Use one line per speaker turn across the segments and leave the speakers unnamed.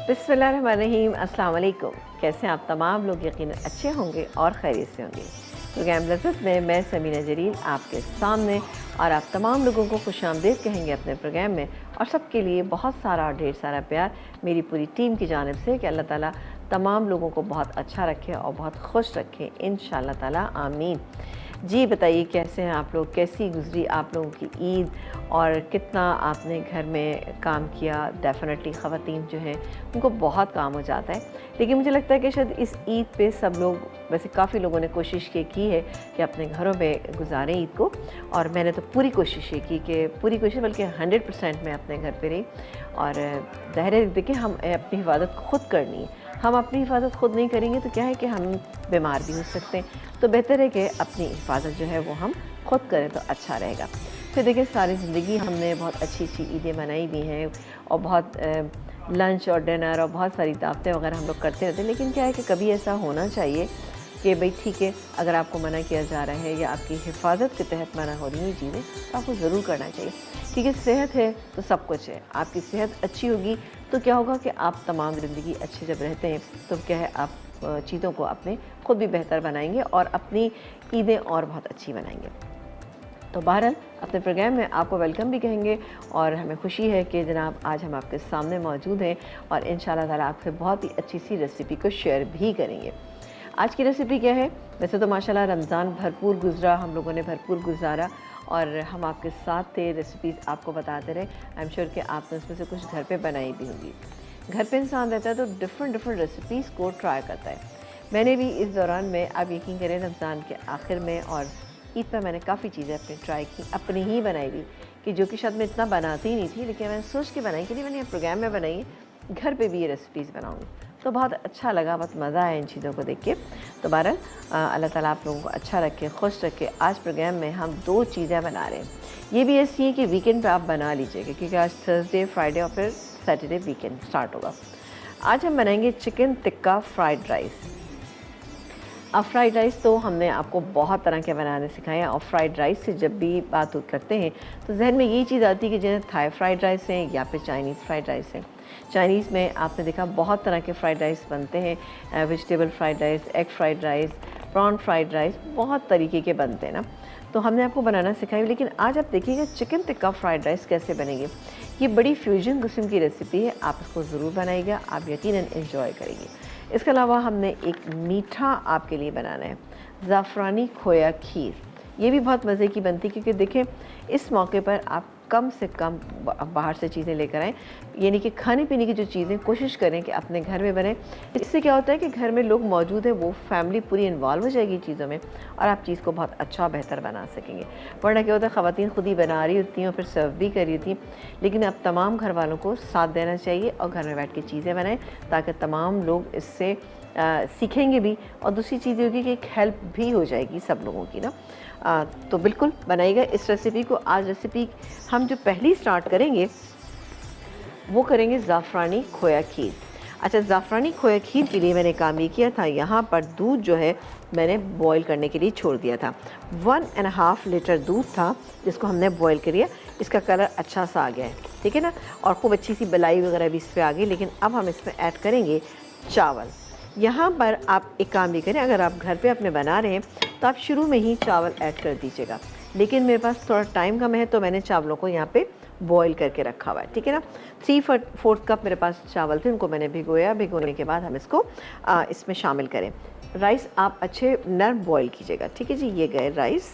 बिस्मिल्लाहिर्रहमानिर्रहीम, अस्सलाम वालेकुम। कैसे हैं आप तमाम लोग? यकीनन अच्छे होंगे और खैरियत से होंगे। प्रोग्राम लज़्ज़त में मैं समीना जलील आपके सामने और आप तमाम लोगों को खुशामदीद कहेंगे अपने प्रोग्राम में, और सबके लिए बहुत सारा और ढेर सारा प्यार मेरी पूरी टीम की जानिब से कि अल्लाह ताला तमाम लोगों को बहुत अच्छा रखे और बहुत खुश रखे इंशाअल्लाह ताला, आमीन। जी बताइए, कैसे हैं आप लोग? कैसी गुजरी आप लोगों की ईद और कितना आपने घर में काम किया? डेफ़िनेटली ख़वातीन जो हैं उनको बहुत काम हो जाता है, लेकिन मुझे लगता है कि शायद इस ईद पे सब लोग, वैसे काफ़ी लोगों ने कोशिश की है कि अपने घरों में गुजारें ईद को, और मैंने तो पूरी कोशिश ये की कि पूरी कोशिश बल्कि 100% मैं अपने घर पे रही। और ज़ाहिर है देखिए, हम अपनी हिफाजत खुद करनी है। हम अपनी हिफाजत खुद नहीं करेंगे तो क्या है कि हम बीमार भी हो सकते हैं, तो बेहतर है कि अपनी हिफाजत जो है वो हम खुद करें तो अच्छा रहेगा। फिर देखिए, सारी ज़िंदगी हमने बहुत अच्छी अच्छी ईदें मनाई भी हैं और बहुत लंच और डिनर और बहुत सारी दावतें वगैरह हम लोग करते रहते हैं, लेकिन क्या है कि कभी ऐसा होना चाहिए कि भाई ठीक है, अगर आपको मना किया जा रहा है या आपकी हिफाजत के तहत मना हो रही हैं चीज़ें, तो आपको ज़रूर करना चाहिए, क्योंकि सेहत है तो सब कुछ है। आपकी सेहत अच्छी होगी तो क्या होगा कि आप तमाम ज़िंदगी अच्छे जब रहते हैं तो क्या है, आप चीज़ों को अपने खुद भी बेहतर बनाएंगे और अपनी ईदें और बहुत अच्छी बनाएंगे। तो बहरहाल अपने प्रोग्राम में आपको वेलकम भी कहेंगे, और हमें खुशी है कि जनाब आज हम आपके सामने मौजूद हैं और इंशाअल्लाह ताला आपसे बहुत ही अच्छी सी रेसिपी को शेयर भी करेंगे। आज की रेसिपी क्या है? वैसे तो माशाल्लाह रमज़ान भरपूर गुज़रा, हम लोगों ने भरपूर गुजारा और हम आपके साथ थे, रेसिपीज़ आपको बताते रहे। आई एम श्योर कि आपने उसमें से कुछ घर पे बनाई भी होंगी। घर पे इंसान रहता है तो डिफरेंट रेसिपीज़ को ट्राई करता है। मैंने भी इस दौरान में, आप यकीन करें, रमज़ान के आखिर में और ईद पर मैंने काफ़ी चीज़ें अपनी ट्राई की, अपनी ही बनाई हुई, कि जो कि शायद मैं इतना बनाती ही नहीं थी, लेकिन मैंने सोच के बनाई कि नहीं, मैंने प्रोग्राम में बनाई है, घर पे भी ये रेसिपीज़ बनाऊँगी। तो बहुत अच्छा लगा, बहुत मज़ा आया इन चीज़ों को देख के। तो बहरहाल अल्लाह ताला आप लोगों को अच्छा रखे, खुश रखे। आज प्रोग्राम में हम 2 चीज़ें बना रहे हैं। ये भी ऐसी है कि वीकेंड पे आप बना लीजिएगा, क्योंकि आज थर्सडे, फ्राइडे और फिर सैटरडे वीकेंड स्टार्ट होगा। आज हम बनाएंगे चिकन टिक्का फ्राइड राइस। अब फ्राइड राइस तो हमने आपको बहुत तरह के बनाने सिखाए हैं, और फ्राइड राइस से जब भी बात करते हैं तो जहन में यही चीज़ आती है कि जैसे थाई फ्राइड राइस हैं या फिर चाइनीज़ फ्राइड राइस हैं। चाइनीज़ में आपने देखा बहुत तरह के फ्राइड राइस बनते हैं, vegetable fried rice, egg fried rice, prawn fried rice, बहुत तरीके के बनते हैं ना। तो हमने आपको बनाना सिखाई, लेकिन आज आप देखिएगा चिकन टिक्का फ्राइड राइस कैसे बनेंगे। ये बड़ी फ्यूजन किस्म की रेसिपी है, आप इसको ज़रूर बनाइएगा, आप यकीनन एंजॉय करेंगे। इसके अलावा हमने एक मीठा आपके लिए बनाना है, ज़ाफ़रानी खोया खीर। ये भी बहुत मज़े की बनती है, क्योंकि देखें इस मौके पर आप कम से कम बाहर से चीज़ें लेकर आएँ, यानी कि खाने पीने की जो चीज़ें कोशिश करें कि अपने घर में बने। इससे क्या होता है कि घर में लोग मौजूद हैं, वो फैमिली पूरी इन्वॉल्व हो जाएगी चीज़ों में, और आप चीज़ को बहुत अच्छा बेहतर बना सकेंगे। वरना क्या होता है, ख़वातीन खुद ही बना रही होती हैं और फिर सर्व भी कर रही थी, लेकिन अब तमाम घर वालों को साथ देना चाहिए और घर में बैठ के चीज़ें बनाएं, ताकि तमाम लोग इससे सीखेंगे भी, और दूसरी चीज़ होगी कि एक हेल्प भी हो जाएगी सब लोगों की ना। तो बिल्कुल बनाइएगा इस रेसिपी को। आज रेसिपी हम जो पहली स्टार्ट करेंगे वो करेंगे ज़ाफ़रानी खोया खीर। अच्छा, ज़ाफ़रानी खोया खीर के लिए मैंने काम ये किया था, यहाँ पर दूध जो है मैंने बॉईल करने के लिए छोड़ दिया था। 1.5 लीटर दूध था जिसको हमने बॉईल कर लिया। इसका कलर अच्छा सा आ गया है, ठीक है ना, और खूब अच्छी सी बलाई वगैरह भी इस पर आ गई। लेकिन अब हम इसमें ऐड करेंगे चावल। यहाँ पर आप एक काम भी करें, अगर आप घर पे अपने बना रहे हैं तो आप शुरू में ही चावल ऐड कर दीजिएगा, लेकिन मेरे पास थोड़ा टाइम कम है तो मैंने चावलों को यहाँ पे बॉईल करके रखा हुआ है, ठीक है ना। 3/4 कप मेरे पास चावल थे, उनको मैंने भिगोया। भिगोने के बाद हम इसको इसमें शामिल करें। राइस आप अच्छे नर्म बॉईल कीजिएगा, ठीक है जी। ये गए राइस,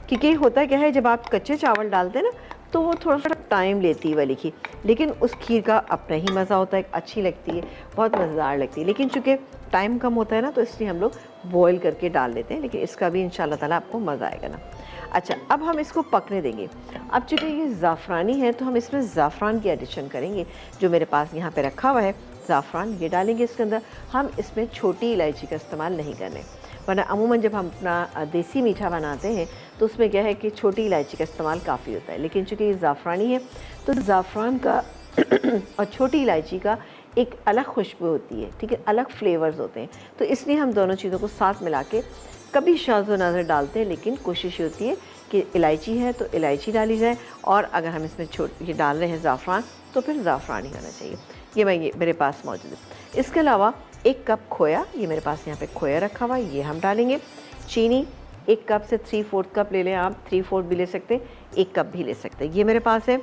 क्योंकि होता क्या है, जब आप कच्चे चावल डालते हैं ना तो वो थोड़ा सा टाइम लेती है वाली खीर, लेकिन उस खीर का अपना ही मज़ा होता है, अच्छी लगती है, बहुत मज़ेदार लगती है। लेकिन चूँकि टाइम कम होता है ना, तो इसलिए हम लोग बॉईल करके डाल लेते हैं, लेकिन इसका भी इंशाल्लाह ताला आपको मज़ा आएगा ना। अच्छा, अब हम इसको पकने देंगे। अब चूँकि ये ज़ाफ़रानी है तो हम इसमें ज़ाफ़रान की एडिशन करेंगे, जो मेरे पास यहाँ पे रखा हुआ है ज़ाफ़रान, ये डालेंगे इसके अंदर। हम इसमें छोटी इलायची का इस्तेमाल नहीं करने, वरना अमूमन जब हम अपना देसी मीठा बनाते हैं तो उसमें क्या है कि छोटी इलायची का इस्तेमाल काफ़ी होता है, लेकिन चूँकि ये ज़ाफ़रानी है तो ज़ाफ़रान का और छोटी इलायची का एक अलग खुशबू होती है, ठीक है, अलग फ्लेवर्स होते हैं। तो इसलिए हम दोनों चीज़ों को साथ मिला के कभी शाज़ो नाज़र डालते हैं, लेकिन कोशिश होती है कि इलायची है तो इलायची डाली जाए, और अगर हम इसमें ये डाल रहे हैं ज़ाफ़रान तो फिर ज़ाफ़रान ही होना चाहिए। ये मेरे पास मौजूद है। इसके अलावा 1 कप खोया, ये मेरे पास यहाँ पे खोया रखा हुआ है, ये हम डालेंगे। चीनी 1 कप से 3/4 कप ले लें आप, 3/4 भी ले सकते हैं, 1 कप भी ले सकते हैं, ये मेरे पास है।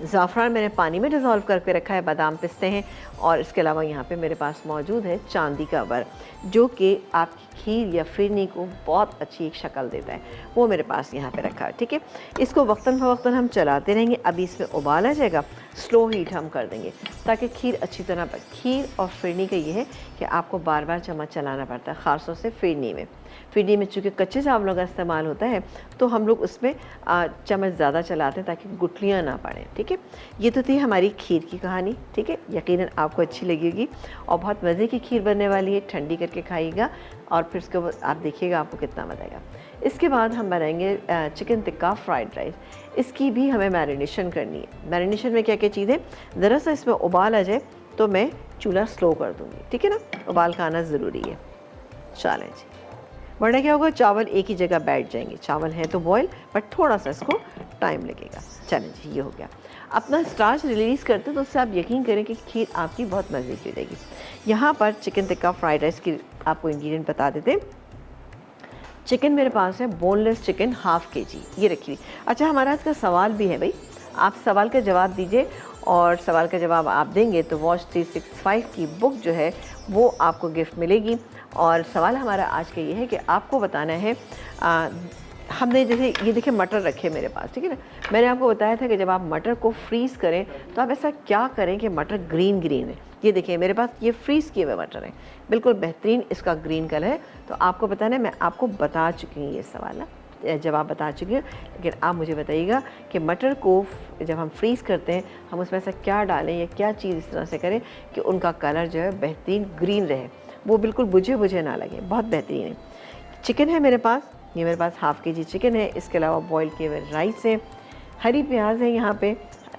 ज़ाफ़रान मैंने पानी में डिज़ोल्व करके रखा है, बादाम पिस्ते हैं। और इसके अलावा यहाँ पे मेरे पास मौजूद है चांदी का वर, जो कि आपकी खीर या फिरनी को बहुत अच्छी एक शक्ल देता है, वो मेरे पास यहाँ पे रखा है। ठीक है, इसको वक्तन फ़वक्तन हम चलाते रहेंगे। अभी इसमें उबाल आ जाएगा, स्लो हीट हम कर देंगे ताकि खीर अच्छी तरह पके। खीर और फिरनी का ये है कि आपको बार बार चम्मच चलाना पड़ता है, ख़ासतौर से फिरनी में। फिरनी में चूँकि कच्चे चावलों का इस्तेमाल होता है तो हम लोग उसमें चम्मच ज़्यादा चलाते हैं ताकि गुठलियाँ ना पड़ें। ठीक है, ये तो थी हमारी खीर की कहानी। ठीक है, यकीनन आपको अच्छी लगेगी और बहुत मज़े की खीर बनने वाली है। ठंडी करके खाइएगा और फिर उसके बाद आप देखिएगा आपको कितना मज़ा आएगा। इसके बाद हम बनाएंगे चिकन टिक्का फ्राइड राइस। इसकी भी हमें मैरिनेशन करनी है। मैरिनेशन में क्या क्या चीज़ें, ज़रा सा इसमें उबाल आ जाए तो मैं चूल्हा स्लो कर दूँगी। ठीक है ना, उबाल का आना ज़रूरी है। चलें जी, वरना क्या होगा, चावल एक ही जगह बैठ जाएंगे। चावल है तो बॉयल, बट थोड़ा सा इसको टाइम लगेगा। चलें जी, ये हो गया। अपना स्टार्च रिलीज़ करते तो उससे आप यकीन करें कि खीर आपकी बहुत मज़े की हो जाएगी। यहाँ पर चिकन टिक्का फ्राइड राइस की आपको इंग्रेडिएंट बता देते हैं। चिकन मेरे पास है बोनलेस चिकन ½ kg, ये रखी हुई। अच्छा, हमारा आज का सवाल भी है भाई, आप सवाल का जवाब दीजिए और सवाल का जवाब आप देंगे तो वॉच 365 की बुक जो है वो आपको गिफ्ट मिलेगी। और सवाल हमारा आज का ये है कि आपको बताना है, हमने जैसे ये देखिए मटर रखे मेरे पास, ठीक है ना। मैंने आपको बताया था कि जब आप मटर को फ्रीज़ करें तो आप ऐसा क्या करें कि मटर ग्रीन ग्रीन है। ये देखिए मेरे पास ये फ्रीज़ किए हुए मटर हैं, बिल्कुल बेहतरीन इसका ग्रीन कलर है। तो आपको बताना है, मैं आपको बता चुकी हूँ ये सवाल जवाब बता चुकी हूँ, लेकिन आप मुझे बताइएगा कि मटर को जब हम फ्रीज़ करते हैं हम उसमें ऐसा क्या डालें या क्या चीज़ इस तरह से करें कि उनका कलर जो है बेहतरीन ग्रीन रहे, वो बिल्कुल बुझे बुझे ना लगे, बहुत बेहतरीन है। चिकन है मेरे पास, ये मेरे पास ½ kg चिकन है। इसके अलावा बॉईल किए हुए राइस है, हरी प्याज है यहाँ पे,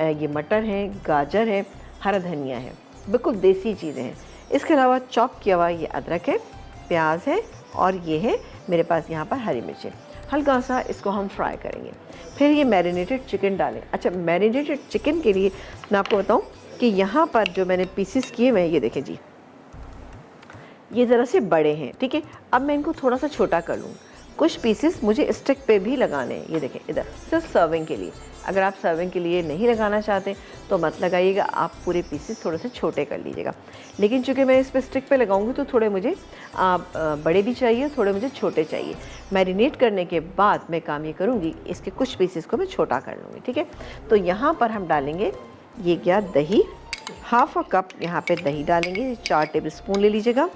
ये मटर है, गाजर है, हरा धनिया है, बिल्कुल देसी चीज़ें हैं। इसके अलावा चॉप किया हुआ ये अदरक है, प्याज है और ये है मेरे पास यहाँ पर हरी मिर्च है। हल्का सा इसको हम फ्राई करेंगे, फिर ये मैरिनेटेड चिकन डालें। अच्छा, मैरिनेटेड चिकन के लिए मैं आपको बताऊँ कि यहाँ पर जो मैंने पीसेस किए हुए हैं, ये देखें जी, ये ज़रा से बड़े हैं। ठीक है, अब मैं इनको थोड़ा सा छोटा कर लूँ। कुछ पीसेस मुझे स्टिक पे भी लगाने हैं, ये देखें इधर, सिर्फ सर्विंग के लिए। अगर आप सर्विंग के लिए नहीं लगाना चाहते तो मत लगाइएगा, आप पूरे पीसेस थोड़े से छोटे कर लीजिएगा। लेकिन चूँकि मैं इस पर स्टिक पे लगाऊंगी तो थोड़े मुझे बड़े भी चाहिए, थोड़े मुझे छोटे चाहिए। मैरिनेट करने के बाद मैं काम ये करूँगी, इसके कुछ पीसेस को मैं छोटा कर लूँगी। ठीक है, तो यहाँ पर हम डालेंगे ये क्या, दही, ½ कप यहाँ पर दही डालेंगे, 4 टेबल स्पून ले लीजिएगा,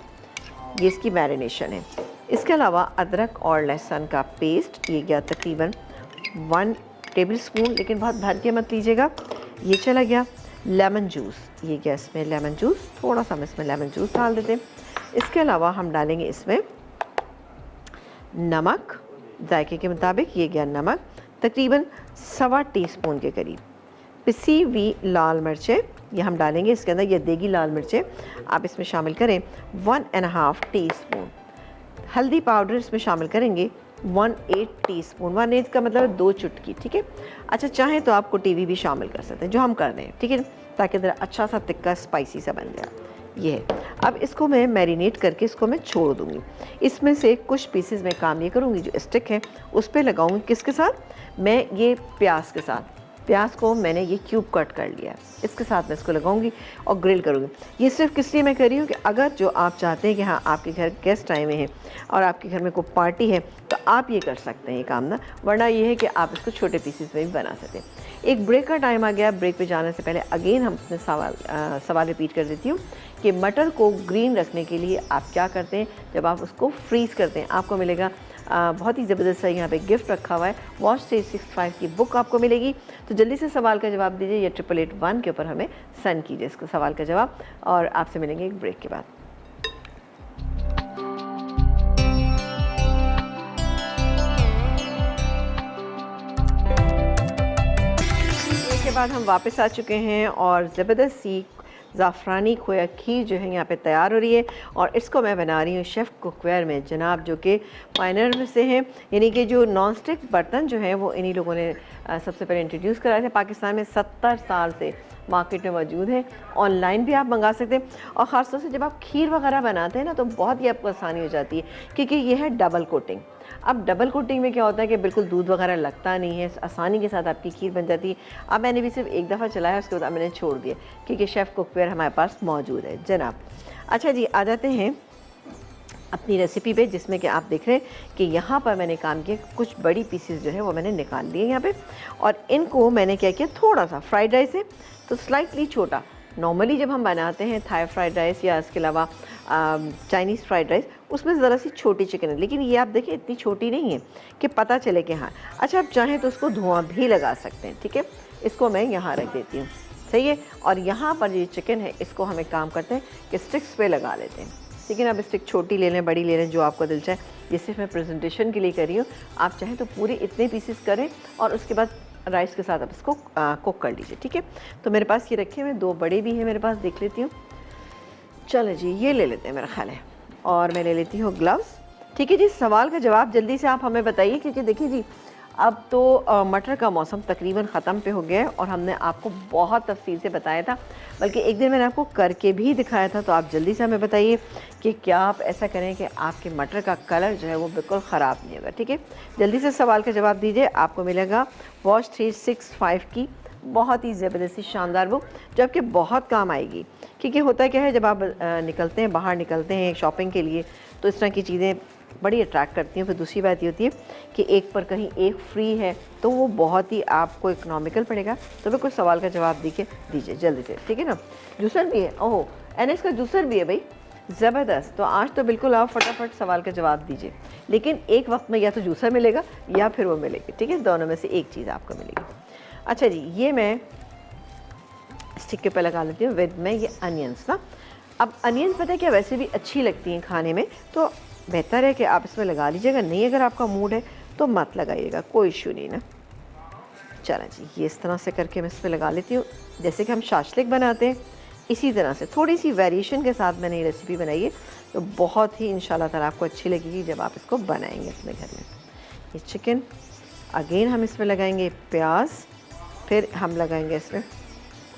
ये इसकी मैरिनेशन है। इसके अलावा अदरक और लहसुन का पेस्ट, ये गया तकरीबन 1 टेबल स्पून, लेकिन बहुत भर के मत लीजिएगा। ये चला गया। लेमन जूस, ये गया इसमें लेमन जूस, थोड़ा सा हम इसमें लेमन जूस डाल देते हैं। इसके अलावा हम डालेंगे इसमें नमक जायके के मुताबिक, ये गया नमक तकरीबन सवा टीस्पून के करीब। पिसी हुई लाल मिर्चें ये हम डालेंगे इसके अंदर, ये देगी लाल मिर्चें आप इसमें शामिल करें 1.5 टीस्पून। हल्दी पाउडर इसमें शामिल करेंगे 1/8 टीस्पून, 1/8 का मतलब है 2 चुटकी। ठीक है, अच्छा चाहें तो आप कुटी हुई भी शामिल कर सकते हैं, जो हम कर रहे हैं। ठीक है, ताकि ज़रा अच्छा सा तिक्का स्पाइसी सा बन जाए। ये है। अब इसको मैं मैरिनेट करके इसको मैं छोड़ दूँगी। इसमें से कुछ पीसेस मैं काम ये करूँगी, जो स्टिक है उस पर लगाऊँगी। किसके साथ? मैं ये प्याज के साथ, प्याज को मैंने ये क्यूब कट कर लिया है, इसके साथ मैं इसको लगाऊंगी और ग्रिल करूँगी। ये सिर्फ किस लिए मैं कर रही हूँ कि अगर जो आप चाहते हैं कि हाँ आपके घर गेस्ट आए हुए हैं और आपके घर में कोई पार्टी है तो आप ये कर सकते हैं ये काम ना, वरना ये है कि आप इसको छोटे पीसेस में भी बना सकते हैं। एक ब्रेक का टाइम आ गया। ब्रेक पे जाने से पहले अगेन हम अपने सवाल रिपीट कर देती हूँ कि मटर को ग्रीन रखने के लिए आप क्या करते हैं जब आप उसको फ्रीज़ करते हैं। आपको मिलेगा बहुत ही ज़बरदस्त सा यहाँ पे गिफ्ट रखा हुआ है, वॉच 365 की बुक आपको मिलेगी। तो जल्दी से सवाल का जवाब दीजिए या 8881 के ऊपर हमें सेंड कीजिए इसको सवाल का जवाब, और आपसे मिलेंगे एक ब्रेक के बाद। ब्रेक के बाद हम वापस आ चुके हैं और ज़बरदस्त सी ज़ाफ़रानी खोया खीर जो है यहाँ पे तैयार हो रही है और इसको मैं बना रही हूँ शेफ़ कुकवेयर में जनाब, जो कि पायनियर में से हैं। यानी कि जो नॉन स्टिक बर्तन जो है वो इन्हीं लोगों ने सबसे पहले इंट्रोड्यूस कराए थे। पाकिस्तान में 70 साल से मार्केट में मौजूद है, ऑनलाइन भी आप मंगा सकते हैं। और ख़ास तौर से जब आप खीर वगैरह बनाते हैं ना तो बहुत ही आपको आसानी हो जाती है, क्योंकि ये है डबल कोटिंग। अब डबल कोटिंग में क्या होता है कि बिल्कुल दूध वगैरह लगता नहीं है, आसानी के साथ आपकी खीर बन जाती है। अब मैंने भी सिर्फ एक दफ़ा चलाया, उसके बाद मैंने छोड़ दिया, क्योंकि शेफ़ कुकवेयर हमारे पास मौजूद है जनाब। अच्छा जी, आ जाते हैं अपनी रेसिपी पे, जिसमें कि आप देख रहे हैं कि यहाँ पर मैंने काम किया, कुछ बड़ी पीसेस जो है वो मैंने निकाल लिए यहाँ पे, और इनको मैंने क्या किया, थोड़ा सा फ्राइड राइस है तो स्लाइटली छोटा। नॉर्मली जब हम बनाते हैं थाई फ्राइड राइस या इसके अलावा चाइनीज़ फ्राइड राइस, उसमें ज़रा सी छोटी चिकन है, लेकिन ये आप देखिए इतनी छोटी नहीं है कि पता चले कि हाँ। अच्छा, आप चाहें तो उसको धुआं भी लगा सकते हैं, ठीक है। इसको मैं यहाँ रख देती हूँ, सही है। और यहाँ पर ये चिकन है, इसको हम एक काम करते हैं कि स्टिक्स पे लगा लेते हैं। लेकिन आप स्टिक छोटी ले लें, बड़ी ले लें, जो आपको दिल चाहे। ये सिर्फ मैं प्रेजेंटेशन के लिए कर रही हूँ, आप चाहें तो पूरे इतने पीसेस करें और उसके बाद राइस के साथ आप इसको कुक कर लीजिए, ठीक है। तो मेरे पास ये रखे हुए 2 बड़े भी हैं मेरे पास, देख लेती हूँ। चलो जी, ये ले लेते हैं मेरा ख्याल है। और मैं ले लेती हूँ ग्लव्स, ठीक है जी। सवाल का जवाब जल्दी से आप हमें बताइए, क्योंकि देखिए जी अब तो मटर का मौसम तकरीबन ख़त्म पे हो गया है और हमने आपको बहुत तफसील से बताया था, बल्कि एक दिन मैंने आपको करके भी दिखाया था। तो आप जल्दी से हमें बताइए कि क्या आप ऐसा करें कि आपके मटर का कलर जो है वो बिल्कुल ख़राब नहीं होगा, ठीक है। जल्दी से सवाल का जवाब दीजिए। आपको मिलेगा वॉच 365 की बहुत ही ज़बरदस्ती शानदार बुक, जो आपके बहुत काम आएगी। क्योंकि होता क्या है, जब आप निकलते हैं, बाहर निकलते हैं शॉपिंग के लिए, तो इस तरह की चीज़ें बड़ी अट्रैक्ट करती हैं। फिर दूसरी बात ये होती है कि एक पर कहीं एक फ्री है, तो वो बहुत ही आपको इकोनॉमिकल पड़ेगा। तो मैं कुछ सवाल का जवाब दीजिए जल्दी से, ठीक है ना। जूसर भी है, ओहो एनएस का जूसर भी है भाई, ज़बरदस्त। तो आज तो बिल्कुल आप फटाफट सवाल का जवाब दीजिए, लेकिन एक वक्त में या तो जूसर मिलेगा या फिर वो मिलेगी, ठीक है। दोनों में से एक चीज़ आपको मिलेगी। अच्छा जी, ये मैं स्टिक के ऊपर लगा लेती हूँ विद में ये अनियंस ना। अब अनियंस पता है क्या, वैसे भी अच्छी लगती हैं खाने में, तो बेहतर है कि आप इसमें लगा लीजिएगा। नहीं अगर आपका मूड है तो मत लगाइएगा, कोई इशू नहीं ना। चला जी, ये इस तरह से करके मैं इस पर लगा लेती हूँ, जैसे कि हम शाशलिक बनाते हैं इसी तरह से। थोड़ी सी वेरिएशन के साथ मैंने ये रेसिपी बनाई है, तो बहुत ही इंशाल्लाह ताला आपको अच्छी लगेगी जब आप इसको बनाएंगे अपने घर में। ये चिकन अगेन हम इसमें लगाएंगे प्याज, फिर हम लगाएंगे इसमें,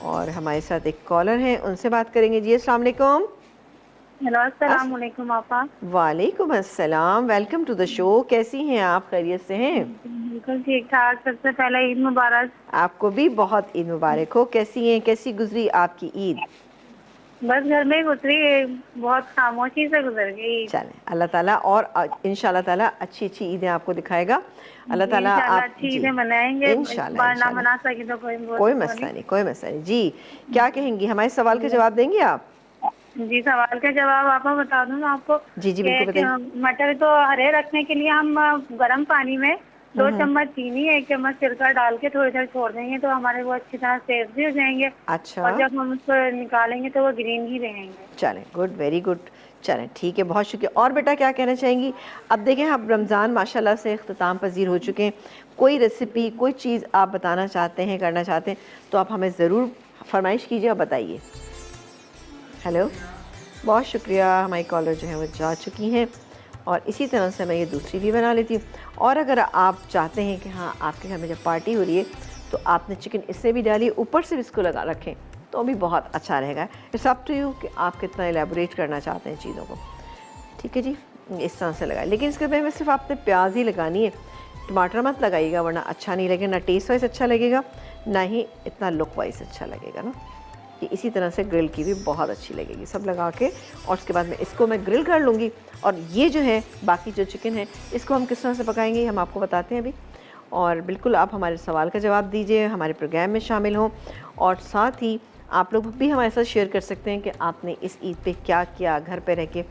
और हमारे साथ एक कॉलर हैं, उनसे बात करेंगे। जी अस्सलाम वालेकुम।
हेलो, अस्सलाम वालेकुम आपा।
वालेकुम अस्सलाम, वेलकम टू द शो। कैसी हैं आप, खैरियत से हैं?
बिल्कुल ठीक ठाक। सबसे पहले ईद मुबारक।
आपको भी बहुत ईद मुबारक हो। कैसी हैं, कैसी गुजरी आपकी ईद?
बस घर में गुजरी, बहुत खामोशी से गुजर गई।
चलें, अल्लाह ताला और इंशाल्लाह ताला अच्छी अच्छी ईदें आपको दिखाएगा अल्लाह ताला। आप
अच्छी ईदें मनाएंगे।
इंशाल्लाह
ना मना सके तो
कोई मसला नहीं, कोई मसला नहीं जी। क्या कहेंगी, हमारे सवाल का जवाब देंगे आप?
जी, सवाल का जवाब आप बता दूँ आपको।
जी जी बिल्कुल बताइए।
मटर तो हरे रखने के लिए हम गर्म पानी में 2 चम्मच चीनी, 1 चम्मच सिरका डाल के थोड़ी देर छोड़ देंगे, तो हमारे वो अच्छी तरह सेव भी हो जाएंगे।
अच्छा,
और जब हम उसको निकालेंगे तो वो ग्रीन ही रहेंगे।
चलें, गुड, वेरी गुड। चलें ठीक है, बहुत शुक्रिया। और बेटा क्या कहना चाहेंगी? अब देखें, अब रमज़ान माशाल्लाह से इख्तिताम पजीर हो चुके हैं। कोई रेसिपी, कोई चीज़ आप बताना चाहते हैं, करना चाहते हैं, तो आप हमें ज़रूर फरमाइश कीजिए और बताइए। हेलो, बहुत शुक्रिया, हमारी कॉलर जो है वो जा चुकी हैं, और इसी तरह से मैं ये दूसरी भी बना लेती हूँ। और अगर आप चाहते हैं कि हाँ आपके घर में जब पार्टी हो रही है तो आपने चिकन इससे भी डालिए, ऊपर से भी इसको लगा रखें तो भी बहुत अच्छा रहेगा। इट्स अप टू यू कि आप कितना एलेबोरेट करना चाहते हैं चीज़ों को, ठीक है जी। इस तरह से लगाए, लेकिन इसके में सिर्फ आपने प्याज ही लगानी है, टमाटर मत लगाइएगा, वरना अच्छा नहीं लगेगा, ना टेस्ट वाइज अच्छा लगेगा, ना ही इतना लुक वाइज अच्छा लगेगा ना। ये इसी तरह से ग्रिल की भी बहुत अच्छी लगेगी, सब लगा के। और उसके बाद में इसको मैं ग्रिल कर लूँगी, और ये जो है बाकी जो चिकन है इसको हम किस तरह से पकाएंगे हम आपको बताते हैं अभी। और बिल्कुल आप हमारे सवाल का जवाब दीजिए, हमारे प्रोग्राम में शामिल हों, और साथ ही आप लोग भी हमारे साथ शेयर कर सकते हैं कि आपने इस ईद पे क्या किया, घर पे रह के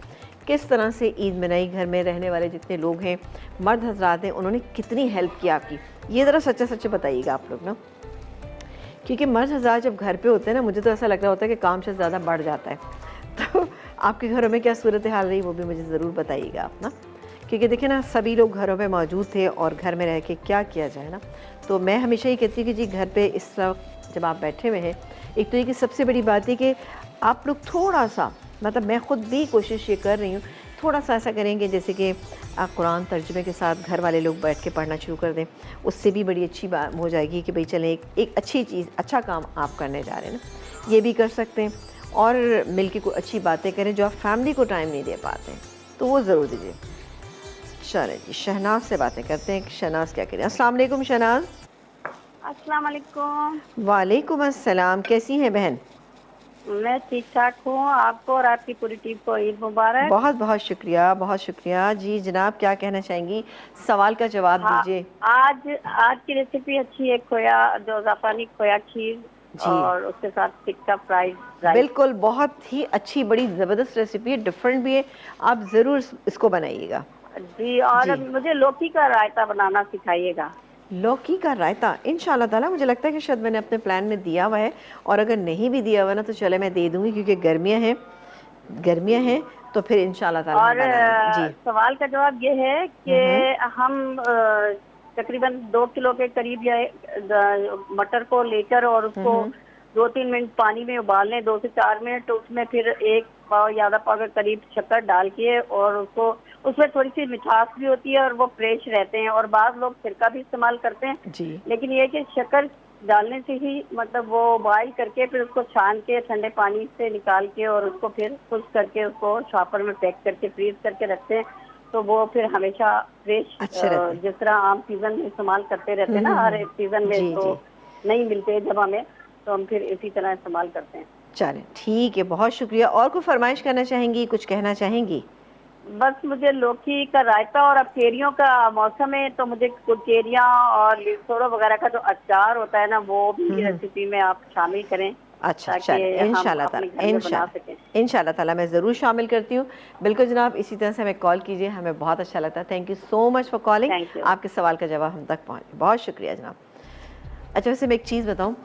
किस तरह से ईद मनाई, घर में रहने वाले जितने लोग हैं, मर्द हजरात हैं, उन्होंने कितनी हेल्प की आपकी, ये ज़रा सच्चा सच्चा बताइएगा आप लोग ना। क्योंकि मर्द हज़रात जब घर पे होते हैं ना, मुझे तो ऐसा लग रहा होता है कि काम से ज़्यादा बढ़ जाता है। तो आपके घरों में क्या सूरत हाल रही, वो भी मुझे ज़रूर बताइएगा आप ना। क्योंकि देखिए ना, सभी लोग घरों में मौजूद थे और घर में रह के क्या किया जाए ना। तो मैं हमेशा ही कहती हूँ कि जी घर पे इस वक्त जब आप बैठे हुए हैं एक तो ये कि सबसे बड़ी बात है कि आप लोग थोड़ा सा, मतलब मैं ख़ुद भी कोशिश ये कर रही हूँ, थोड़ा सा ऐसा करेंगे जैसे कि आप कुरान तर्जुमे के साथ घर वाले लोग बैठ के पढ़ना शुरू कर दें, उससे भी बड़ी अच्छी बात हो जाएगी कि भाई चलें एक अच्छी चीज़, अच्छा काम आप करने जा रहे हैं ना, ये भी कर सकते हैं। और मिलके कोई अच्छी बातें करें जो आप फैमिली को टाइम नहीं दे पाते हैं, तो वो ज़रूर दीजिए। चलें जी, शहनाज से बातें करते हैं कि शहनाज क्या करें। अस्सलाम वालेकुम शहनाज।
अस्सलाम वालेकुम।
वालेकुम अस्सलाम, कैसी हैं बहन?
मैं ठीक ठाक हूँ। आपको और आपकी पूरी टीम को ईद मुबारक।
बहुत बहुत शुक्रिया, बहुत शुक्रिया। जी जनाब, क्या कहना चाहेंगी? सवाल का जवाब
हाँ,
दीजिए।
आज आज की रेसिपी अच्छी है, खोया जो जापानी खोया खीर
जी
और उसके साथ टिक्का फ्राइड राइस।
बिल्कुल, बहुत ही अच्छी, बड़ी ज़बरदस्त रेसिपी है, डिफरेंट भी है। आप ज़रूर इसको बनाइएगा।
जी, और
जी,
मुझे लौकी का रायता बनाना सिखाइएगा।
लौकी का रायता इंशाल्लाह ताला, मुझे लगता है कि शायद मैंने अपने प्लान में दिया हुआ है, और अगर नहीं भी दिया हुआ ना तो चले मैं दे दूँगी, क्योंकि गर्मियाँ हैं तो फिर इंशाल्लाह ताला हम
और
बना लेंगे। जी।
सवाल का जवाब ये है
हुँ, हुँ।
कि हम तकरीबन 2 किलो के करीब या मटर को लेकर और
हुँ,
उसको
हुँ।
2-3 मिनट पानी में उबाल लें, 2 से 4 मिनट। तो उसमें फिर 1 पाव या आधा पाव के करीब शक्कर डाल के, और उसको, उसमें थोड़ी सी मिठास भी होती है और वो फ्रेश रहते हैं। और बाज़ लोग सिरका भी इस्तेमाल करते हैं,
जी।
लेकिन ये है कि शक्कर डालने से ही, मतलब वो बॉईल करके फिर उसको छान के ठंडे पानी से निकाल के और उसको फिर खुश करके उसको शॉपर में पैक करके फ्रीज करके रखते हैं, तो वो फिर हमेशा फ्रेश,
अच्छे रहते हैं।
जिस तरह आम सीजन में इस्तेमाल करते रहते
हुँ,
हैं ना,
हुँ,
हर
हुँ।
एक सीजन में
जी,
तो
जी।
नहीं मिलते जब हमें, तो हम फिर इसी तरह इस्तेमाल करते हैं।
चलें ठीक है, बहुत शुक्रिया। और कोई फ़रमाइश करना चाहेंगी, कुछ कहना चाहेंगी?
बस मुझे लौकी का रायता, और अब केरियों का मौसम है तो मुझे कुछ केरियां और लिसोड़ो वगैरह का जो अचार होता है ना, वो
हुँ,
भी
हुँ।
रेसिपी में आप शामिल करें,
अच्छा,
ताकि
चलें
हम
इंशाल्लाह
अपने घर
ताला,
में बना सकें।
इंशाल्लाह ताला मैं ज़रूर शामिल करती हूँ। बिल्कुल जनाब, इसी तरह से हमें कॉल कीजिए, हमें बहुत अच्छा लगता है। Thank you so much for calling.
Thank you.
आपके सवाल का जवाब हम तक पहुँचे, बहुत शुक्रिया जनाब। अच्छा, वैसे मैं एक चीज़ बताऊँ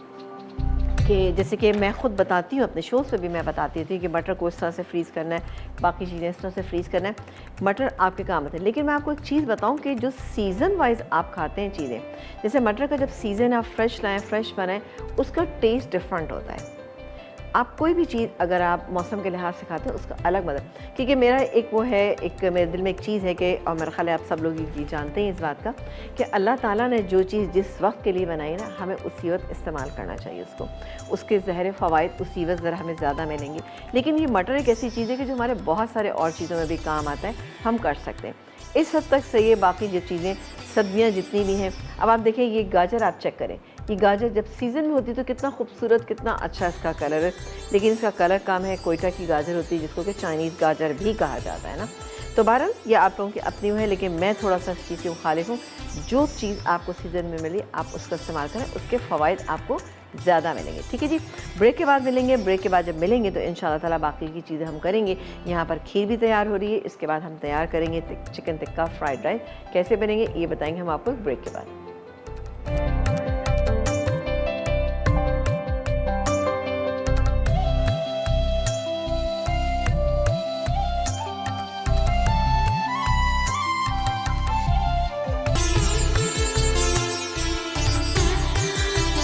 कि जैसे कि मैं ख़ुद बताती हूँ, अपने शोज़ पे भी मैं बताती थी कि मटर को इस तरह से फ्रीज़ करना है, बाकी चीज़ें इस तरह से फ्रीज़ करना है, मटर आपके काम आते हैं। लेकिन मैं आपको एक चीज़ बताऊँ कि जो सीज़न वाइज़ आप खाते हैं चीज़ें, जैसे मटर का जब सीज़न आप फ्रेश लाएँ, फ्रेश बनाएँ, उसका टेस्ट डिफरेंट होता है। आप कोई भी चीज़ अगर आप मौसम के लिहाज से खाते हैं, उसका अलग मतलब, क्योंकि मेरा एक वो है, एक मेरे दिल में एक चीज़ है कि, और मेरा ख्याल है आप सब लोग ये चीज़ जानते हैं इस बात का, कि अल्लाह ताला ने जो चीज़ जिस वक्त के लिए बनाई ना, हमें उसी वक्त इस्तेमाल करना चाहिए उसको। उसके ज़हर फ़वाइद उसी वक्त ज़रा हमें ज़्यादा मिलेंगे। लेकिन ये मटर एक ऐसी चीज़ है कि जो हमारे बहुत सारे और चीज़ों में भी काम आता है, हम कर सकते हैं। इस हद तक सही है। बाकी जो चीज़ें, सब्जियां जितनी भी हैं, अब आप देखें ये गाजर आप चेक करें, ये गाजर जब सीज़न में होती है तो कितना खूबसूरत, कितना अच्छा इसका कलर है, लेकिन इसका कलर कम है। कोयटा की गाजर होती है जिसको कि चाइनीज़ गाजर भी कहा जाता है ना। तो बहरहाल ये आप लोगों की अपनी वो है, लेकिन मैं थोड़ा सा इस चीज़ से मुखालिफ हूँ। जो चीज़ आपको सीज़न में मिली आप उसका इस्तेमाल करें, उसके फ़वाइद आपको ज़्यादा मिलेंगे। ठीक है जी, ब्रेक के बाद मिलेंगे। ब्रेक के बाद जब मिलेंगे तो इंशाल्लाह ताला बाकी की चीज़ें हम करेंगे। यहाँ पर खीर भी तैयार हो रही है, इसके बाद हम तैयार करेंगे चिकन टिक्का फ्राइड राइस। कैसे बनेंगे ये बताएंगे हम आपको ब्रेक के बाद।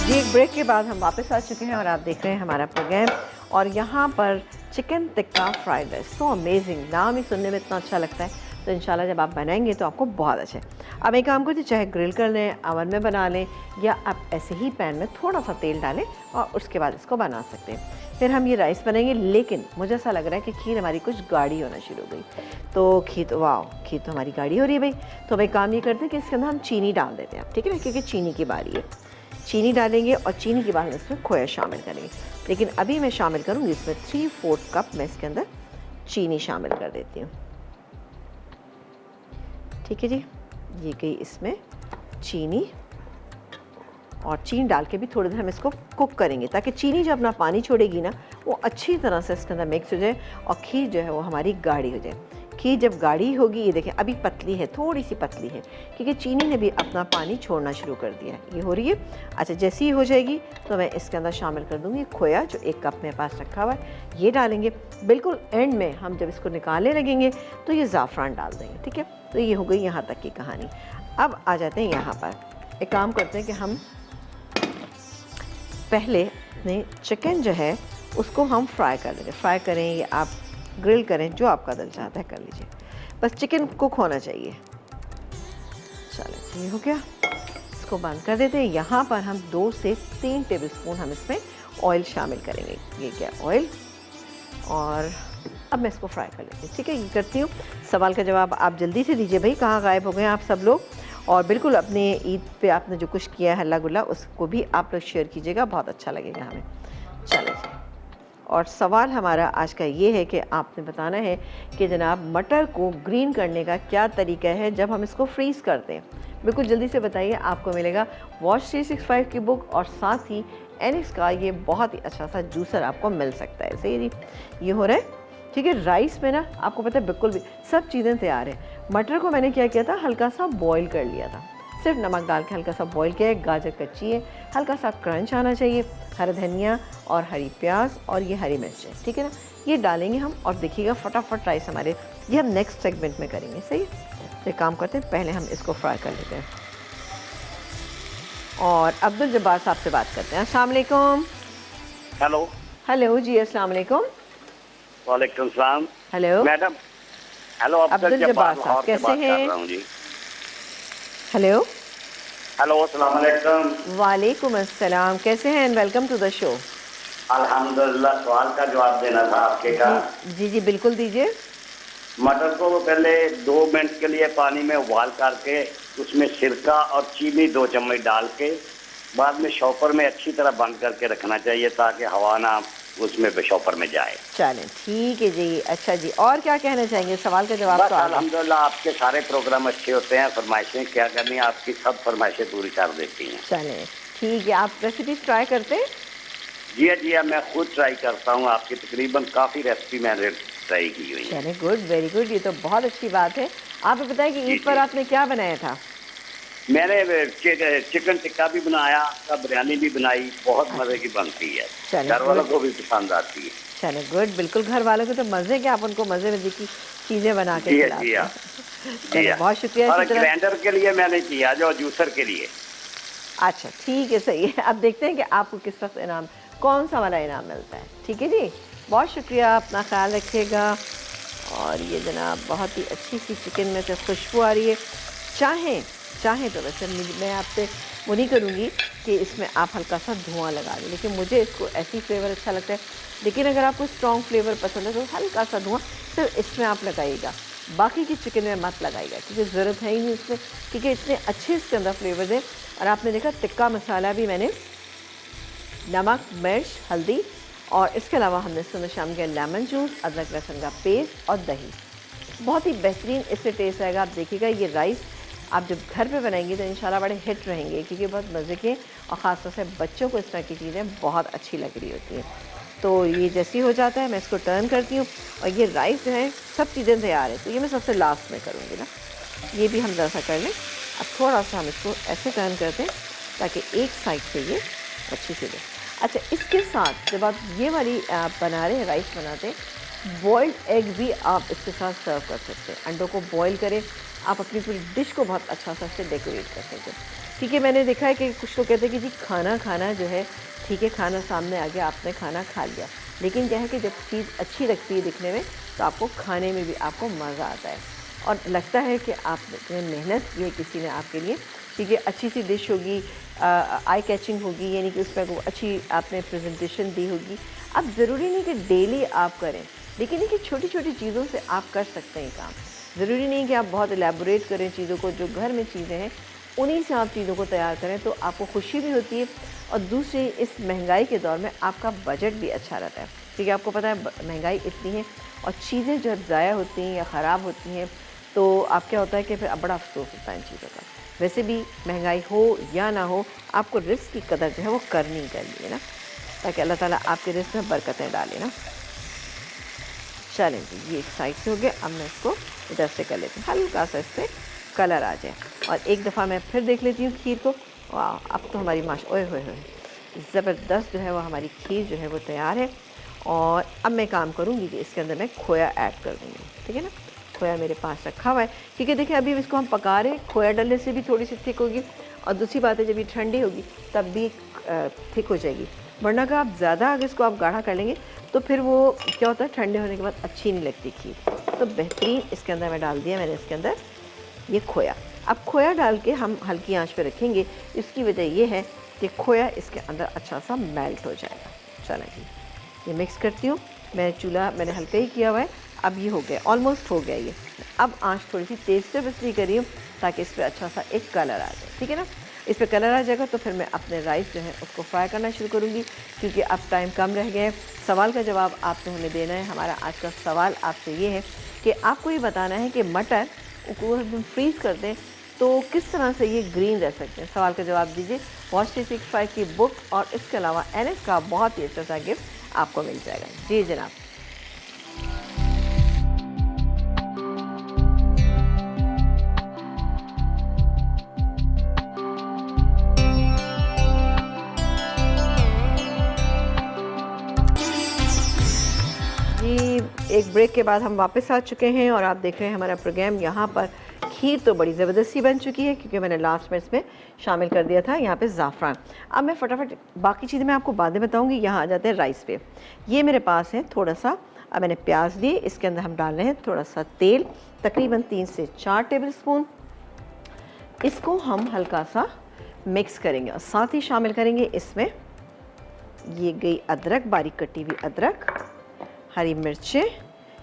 जी, एक ब्रेक के बाद हम वापस आ चुके हैं और आप देख रहे हैं हमारा प्रोग्राम। और यहाँ पर chicken tikka fried rice, so amazing, नाम ही सुनने में इतना अच्छा लगता है। तो इंशाल्लाह जब आप बनाएंगे तो आपको बहुत अच्छा है। अब एक काम करते, चाहे ग्रिल कर लें, अवन में बना लें, या आप ऐसे ही पैन में थोड़ा सा तेल डालें और उसके बाद इसको बना सकते हैं। फिर हम ये राइस बनाएंगे। लेकिन मुझे ऐसा लग रहा है कि खीर हमारी कुछ गाढ़ी होना शुरू हो गई। तो खीर तो हमारी गाढ़ी हो रही है भाई। तो भाई काम ये करते हैं कि इसके अंदर हम चीनी डाल देते हैं, ठीक है ना, क्योंकि चीनी की बारी है। चीनी डालेंगे और चीनी के बाद हम इसमें खोया शामिल करेंगे। लेकिन अभी मैं शामिल करूँगी इसमें 3/4 कप मैं इसके अंदर चीनी शामिल कर देती हूँ। ठीक है जी, ये गई इसमें चीनी। और चीनी डाल के भी थोड़ी देर हम इसको कुक करेंगे, ताकि चीनी जो अपना पानी छोड़ेगी ना, वो अच्छी तरह से इसके अंदर मिक्स हो जाए और खीर जो है वो हमारी गाढ़ी हो जाए। खीर जब गाढ़ी होगी, ये देखें अभी पतली है, थोड़ी सी पतली है, क्योंकि चीनी ने भी अपना पानी छोड़ना शुरू कर दिया है। ये हो रही है। अच्छा, जैसी ही हो जाएगी तो मैं इसके अंदर शामिल कर दूँगी खोया, जो 1 कप मेरे पास रखा हुआ है, ये डालेंगे। बिल्कुल एंड में हम जब इसको निकालने लगेंगे तो ये ज़ाफ़रान डाल देंगे। ठीक है, तो ये हो गई यहाँ तक की कहानी। अब आ जाते हैं यहाँ पर, एक काम करते हैं कि हम पहले अपने चिकन जो है उसको हम फ्राई कर लेंगे। फ्राई करें या आप ग्रिल करें, जो आपका दिल चाहता है कर लीजिए, बस चिकन कुक होना चाहिए। चलो ये हो गया, इसको बंद कर देते हैं। यहाँ पर हम 2 से 3 टेबलस्पून हम इसमें ऑयल शामिल करेंगे। ये क्या ऑयल, और अब मैं इसको फ्राई कर लेती हूँ। ठीक है, ये करती हूँ। सवाल का जवाब आप जल्दी से दीजिए भाई, कहाँ गायब हो गए आप सब लोग। और बिल्कुल अपने ईद पे आपने जो कुछ किया है हल्ला गुल्ला, उसको भी आप लोग शेयर कीजिएगा, बहुत अच्छा लगेगा हमें। चलो जी, और सवाल हमारा आज का ये है कि आपने बताना है कि जनाब मटर को ग्रीन करने का क्या तरीका है जब हम इसको फ्रीज़ करते हैं। बिल्कुल जल्दी से बताइए, आपको मिलेगा वॉश 365 की बुक, और साथ ही एनिक्स का ये बहुत ही अच्छा सा जूसर आपको मिल सकता है। सही जी, ये हो रहा है। ठीक है, राइस में ना आपको पता है बिल्कुल भी सब चीज़ें तैयार है। मटर को मैंने क्या किया था, हल्का सा बॉईल कर लिया था, सिर्फ नमक डाल के हल्का सा बॉईल किया है। गाजर कच्ची है, हल्का सा क्रंच आना चाहिए। हरा धनिया और हरी प्याज और ये हरी मिर्चें, ठीक है ना, ये डालेंगे हम। और देखिएगा फटाफट राइस हमारे, ये हम नेक्स्ट सेगमेंट में करेंगे। सही है, तो एक काम करते हैं, पहले हम इसको फ्राई कर लेते हैं और अब्दुल जब्बार साहब से बात करते हैं। अस्सलाम वालेकुम।
हेलो।
हेलो जी, अस्सलाम वालेकुम।
वालेकुम सलाम।
Hello
madam. Hello,
Abdul Jabbar साहब कैसे हैं?
जी।
हेलो।
हेलो, अस्सलाम वालेकुम।
वालेकुम अस्सलाम, कैसे हैं? Welcome to the show.
अल्हम्दुलिल्लाह। सवाल का जवाब देना था आपके का।
जी जी बिल्कुल दीजिए।
मटर को पहले 2 मिनट के लिए पानी में उबाल करके उसमें सिरका और चीनी 2 चम्मच डाल के बाद में शॉपर में अच्छी तरह बंद करके रखना चाहिए ताकि हवा ना उसमें शॉपर में जाए।
चलें ठीक है जी। अच्छा जी, और क्या कहना चाहेंगे? सवाल का जवाब
बस
तो आ गया।
अल्हम्दुलिल्लाह, आपके सारे प्रोग्राम अच्छे होते हैं। फरमाइशें क्या करनी है, आपकी सब फरमाइशें पूरी कर देती हैं।
चलें ठीक है, आप रेसिपीज ट्राई करते हैं?
जी हाँ, मैं खुद ट्राई करता हूँ। आपकी तकरीबन काफ़ी रेसिपी मैंने ट्राई की हुई है।
चलें गुड, वेरी गुड, ये तो बहुत अच्छी बात है। आप बताएं कि
जी,
ईद पर
जी।
आपने क्या बनाया था?
मैंने चिकन टिक्का भी बनाया, बिरयानी भी बनाई, बहुत मज़े की बनती है।
चलें
घर वालों
गुड।
को भी पसंद आती है।
चलें गुड, बिल्कुल घर वालों को तो मज़े के, आप उनको मज़े मज़े की चीज़ें बना के
जी
खिलाते
हाँ।
हैं।
जी
चलें
हाँ।
बहुत शुक्रिया।
और
इसी तरह
ग्राइंडर के लिए मैंने किया, जो जूसर के लिए।
अच्छा ठीक है, सही है। अब देखते हैं कि आपको किस वक्त इनाम, कौन सा वाला इनाम मिलता है। ठीक है जी, बहुत शुक्रिया, अपना ख्याल रखिएगा। और ये जनाब बहुत ही अच्छी सी चिकन में से खुशबू आ रही है। चाहें तो वैसे मैं आपसे वो नहीं करूँगी कि इसमें आप हल्का सा धुआं लगा दें, लेकिन मुझे इसको ऐसी फ्लेवर अच्छा लगता है। लेकिन अगर आपको स्ट्रॉन्ग फ्लेवर पसंद है तो हल्का सा धुआं सिर्फ इसमें आप लगाइएगा, बाकी की चिकन में मत लगाइएगा, क्योंकि ज़रूरत है ही नहीं इसमें, क्योंकि इतने अच्छे इसके अंदर फ्लेवर है। और आपने देखा टिक्का मसाला भी मैंने नमक, मिर्च, हल्दी, और इसके अलावा हमने इसमें शामिल किया लेमन जूस, अदरक लहसुन का पेस्ट और दही। बहुत ही बेहतरीन इससे टेस्ट आएगा। आप देखिएगा ये राइस आप जब घर पे बनाएंगे तो इंशाल्लाह बड़े हिट रहेंगे, क्योंकि बहुत मज़े के, और ख़ासतौर से बच्चों को इस तरह की चीज़ें बहुत अच्छी लग रही होती हैं। तो ये जैसे ही हो जाता है मैं इसको टर्न करती हूँ, और ये राइस जो है सब चीज़ें तैयार है, तो ये मैं सबसे लास्ट में करूँगी ना। ये भी हम ज़रा सा कर लें। अब थोड़ा सा हम इसको ऐसे टर्न करते हैं ताकि एक साइड से ये अच्छी से दे। अच्छा, इसके साथ जब आप ये वाली बना रहे हैं, राइस बनाते हैं, बॉइल्ड एग भी आप इसके साथ सर्व कर सकते हैं। अंडों को बॉईल करें, आप अपनी पूरी डिश को बहुत अच्छा सा से डेकोरेट कर सकते हैं। ठीक है, मैंने देखा है कि कुछ लोग कहते हैं कि जी खाना जो है, ठीक है खाना सामने आ गया, आपने खाना खा लिया, लेकिन क्या है कि जब चीज़ अच्छी लगती है दिखने में तो आपको खाने में भी आपको मज़ा आता है, और लगता है कि आपने मेहनत की है किसी ने आपके लिए, क्योंकि अच्छी सी डिश होगी, आई कैचिंग होगी, यानी कि उसमें अच्छी आपने प्रेजेंटेशन दी होगी। अब ज़रूरी नहीं कि डेली आप करें, लेकिन ये छोटी छोटी चीज़ों से आप कर सकते हैं काम। ज़रूरी नहीं कि आप बहुत एलेबोरेट करें चीज़ों को, जो घर में चीज़ें हैं उन्हीं से आप चीज़ों को तैयार करें तो आपको खुशी भी होती है, और दूसरी इस महंगाई के दौर में आपका बजट भी अच्छा रहता है, क्योंकि आपको पता है महंगाई इतनी है, और चीज़ें जब ज़ाया होती हैं या ख़राब होती हैं तो आप क्या होता है कि फिर बड़ा अफसोस होता है इन चीज़ों का। वैसे भी महंगाई हो या ना हो, आपको रिस्क की कदर जो है वो करनी है ना, ताकि अल्लाह ताला आपके रिस्क में बरकतें डाले ना। चलें जी, ये एक साइड से हो गया। अब मैं इसको इधर से कर लेती हूँ, हल्का सा इस पर कलर आ जाए, और एक दफ़ा मैं फिर देख लेती हूँ खीर को। वाह, अब तो हमारी ओए होए ज़बरदस्त जो है वो हमारी खीर जो है वो तैयार है। और अब मैं काम करूँगी कि इसके अंदर मैं खोया ऐड कर दूँगी, ठीक है ना। खोया मेरे पास रखा हुआ है, क्योंकि देखिए अभी इसको हम पका रहे हैं, खोया डालने से भी थोड़ी सी थिक होगी, और दूसरी बात है जब ये ठंडी होगी तब भी थिक हो जाएगी, वरना अगर आप ज़्यादा अगर इसको आप गाढ़ा कर लेंगे तो फिर वो क्या होता है ठंडे होने के बाद अच्छी नहीं लगती खीर। तो बेहतरीन इसके अंदर मैं डाल दिया मैंने इसके अंदर ये खोया। अब खोया डाल के हम हल्की आंच पे रखेंगे, इसकी वजह ये है कि खोया इसके अंदर अच्छा सा मेल्ट हो जाएगा। चलें जी, ये मिक्स करती हूँ। मैं चूल्हा मैंने हल्का ही किया हुआ है। अब ये हो गया, ऑलमोस्ट हो गया ये। अब आंच थोड़ी सी तेज़ से इसलिए करी हूँ ताकि इस पर अच्छा सा एक कलर आ जाए, ठीक है ना। इस पर कलर आ जाएगा तो फिर मैं अपने राइस जो है उसको फ्राई करना शुरू करूँगी, क्योंकि अब टाइम कम रह गया है। सवाल का जवाब आपको हमें देना है। हमारा आज का सवाल आपसे ये है कि आपको ये बताना है कि मटर को हम फ्रीज़ कर दें तो किस तरह से ये ग्रीन रह सकते हैं। सवाल का जवाब दीजिए। वॉच 365 की बुक और इसके अलावा NS का बहुत ही अच्छा सा गिफ्ट आपको मिल जाएगा। जी जनाब। एक ब्रेक के बाद हम वापस आ चुके हैं और आप देख रहे हैं हमारा प्रोग्राम। यहाँ पर खीर तो बड़ी ज़बरदस्ती बन चुकी है क्योंकि मैंने लास्ट में इसमें शामिल कर दिया था यहाँ पे ज़ाफ़रान। अब मैं फटाफट बाकी चीज़ें मैं आपको बाद में बताऊँगी। यहाँ आ जाते हैं राइस पे। ये मेरे पास है थोड़ा सा, अब मैंने प्याज लिए, इसके अंदर हम डाल रहे हैं थोड़ा सा तेल, तकरीबन 3 से 4 टेबल स्पून। इसको हम हल्का सा मिक्स करेंगे और साथ ही शामिल करेंगे इसमें ये गई अदरक, बारीक कटी हुई अदरक, हरी मिर्चें,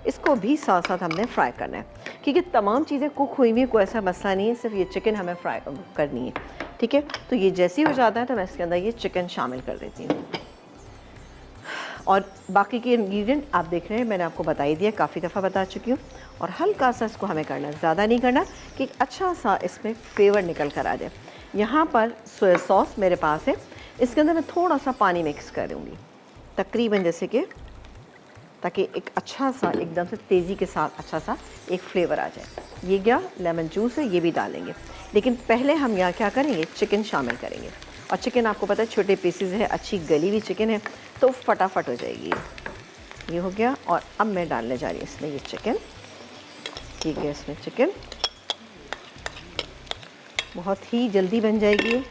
इसको भी साथ साथ हमने फ्राई करना है क्योंकि तमाम चीज़ें कुक हुई हुई, कोई ऐसा मसला नहीं है, सिर्फ ये चिकन हमें फ्राई करनी है, ठीक है। तो ये जैसे ही हो जाता है तो मैं इसके अंदर ये चिकन शामिल कर देती हूँ। और बाकी के इंग्रेडिएंट आप देख रहे हैं, मैंने आपको बता ही दिया, काफ़ी दफ़ा बता चुकी हूँ। और हल्का सा इसको हमें करना है, ज़्यादा नहीं करना, कि अच्छा सा इसमें फ्लेवर निकल कर आ जाए। यहाँ पर सोया सॉस मेरे पास है, इसके अंदर मैं थोड़ा सा पानी मिक्स करूँगी तकरीबन, जैसे कि ताकि एक अच्छा सा एकदम से तेज़ी के साथ अच्छा सा एक फ्लेवर आ जाए। ये क्या लेमन जूस है, ये भी डालेंगे, लेकिन पहले हम यहाँ क्या करेंगे, चिकन शामिल करेंगे। और चिकन आपको पता है छोटे पीसेज है, अच्छी गली हुई चिकन है तो फटाफट हो जाएगी। ये हो गया और अब मैं डालने जा रही हूँ इसमें ये चिकन, ठीक है। इसमें चिकन बहुत ही जल्दी बन जाएगी